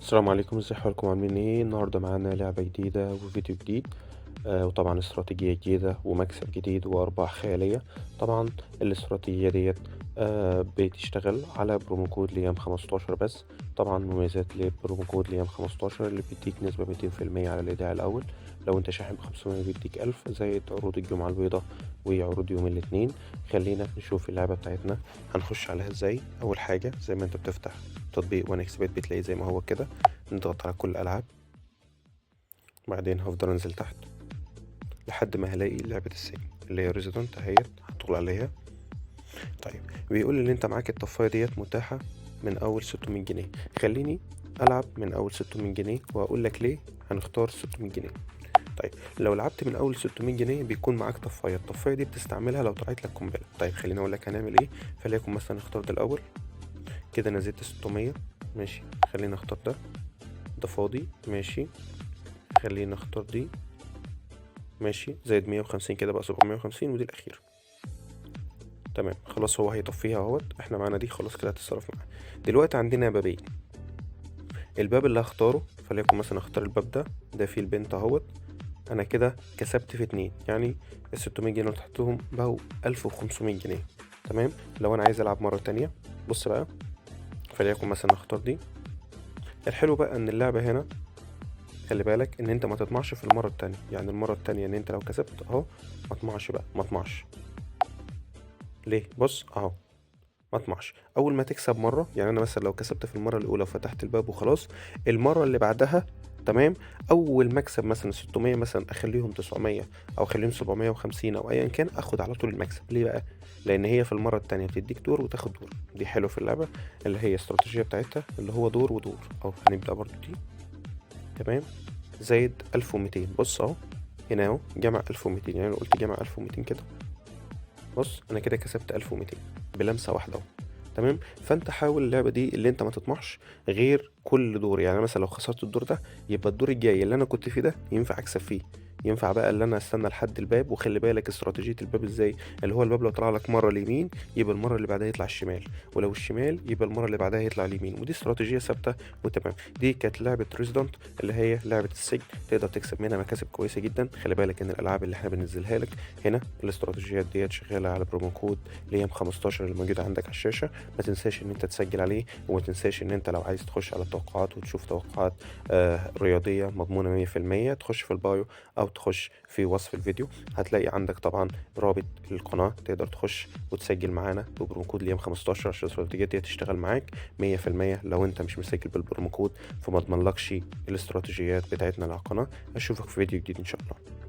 السلام عليكم، ازي حالكم؟ عاملين ايه؟ النهارده معانا لعبة جديدة وفيديو جديد. وطبعا استراتيجية جديدة ومكسب جديد وأرباح خيالية. طبعا الاستراتيجية ديت بتشتغل على برومو كود ليام 15 بس. طبعا مميزات لبرومو كود ليام 15 اللي بيديك نسبة 200% على الإيداع الأول. لو انت شاحن ب500 بيديك 1000، زائد عروض الجمعة البيضاء وعروض يوم الاثنين. خلينا نشوف اللعبة بتاعتنا هنخش عليها ازاي. أول حاجة زي ما انت بتفتح تطبيق وان اكس بت بتلاقيه زي ما هو كده، نضغط على كل الألعاب. بعدين هفضل انزل تحت لحد ما هلاقي لعبة السجن اللي هي ريزيدنت اهيت، هدخل عليها. طيب بيقول ان انت معاك الطفاية ديت متاحة من اول 600 جنيه. خليني العب من اول 600 جنيه واقول لك ليه هنختار 600 جنيه. طيب لو لعبت من اول 600 جنيه بيكون معاك طفاية. الطفاية دي بتستعملها لو طلعت لك قنبلة. طيب خليني اقول لك هنعمل ايه. فليكن مثلا نختار ده الاول كده، نزلت 600. ماشي، خلينا نختار ده فاضي. ماشي، خلينا نختار دي. ماشي، زائد 150 كده بقى 750، ودي الأخيرة. تمام، خلاص هو هيطفيها اهوت. احنا معانا دي خلاص كده هتتصرف معاها. دلوقتي عندنا بابين. الباب اللي هختاره فليكن مثلا اختار الباب ده فيه البنت اهوت. انا كده كسبت في اتنين، يعني ال600 جنيه اللي تحتهم بقوا 1500 جنيه. تمام، لو انا عايز العب مرة تانية بص بقى، فليكن مثلا اختار دي. الحلو بقى ان اللعبة هنا خلي بالك ان انت ما تطمعش في المرة التانية. يعني المرة التانية ان انت لو كسبت اهو، ما تطمعش بقى، ما تطمعش. ليه؟ بص اهو، ما اطمعش. اول ما تكسب مره، يعني انا مثلا لو كسبت في المره الاولى وفتحت الباب وخلاص، المره اللي بعدها تمام، اول ما اكسب مثلا 600 مثلا اخليهم 900 او اخليهم 750 او ايا كان، اخد على طول المكسب. ليه بقى؟ لان هي في المره التانية بتديك دور وتاخد دور. دي حلو في اللعبه اللي هي الاستراتيجيه بتاعتها اللي هو دور ودور. او هنبدا برضو دي. تمام، زايد 1200. بص اهو، هنا اهو جمع 1200. يعني لو قلت جمع 1200 كده، بص انا كده كسبت 1200 بلمسه واحده اهو. تمام، فانت حاول اللعبه دي اللي انت ما تطمحش غير كل دور. يعني مثلا لو خسرت الدور ده، يبقى الدور الجاي اللي انا كنت فيه ده ينفع اكسب فيه. ينفع بقى اللي انا استنى لحد الباب. وخلي بالك استراتيجيه الباب ازاي، اللي هو الباب لو طلع لك مره اليمين يبقى المره اللي بعدها يطلع الشمال، ولو الشمال يبقى المره اللي بعدها يطلع اليمين. ودي استراتيجيه ثابته وتمام. دي كانت لعبه ريزيدنت اللي هي لعبه السجن، تقدر تكسب منها مكاسب كويسه جدا. خلي بالك ان الالعاب اللي احنا بننزلها لك هنا الاستراتيجيات ديت شغاله على برومو كود ليام 15 اللي موجود عندك على الشاشه. ما تنساش ان انت تسجل عليه، وما تنساش ان انت لو عايز تخش على التوقعات وتشوف توقعات رياضيه مضمونه 100%، تخش في البايو او تخش في وصف الفيديو. هتلاقي عندك طبعا رابط للقناه، تقدر تخش وتسجل معانا ببرومو كود ليام 15 عشان الاستراتيجيات دي تشتغل معاك 100%. لو انت مش مسجل بالبرومو كود فما اضمنلكش الاستراتيجيات بتاعتنا على القناه. اشوفك في فيديو جديد ان شاء الله.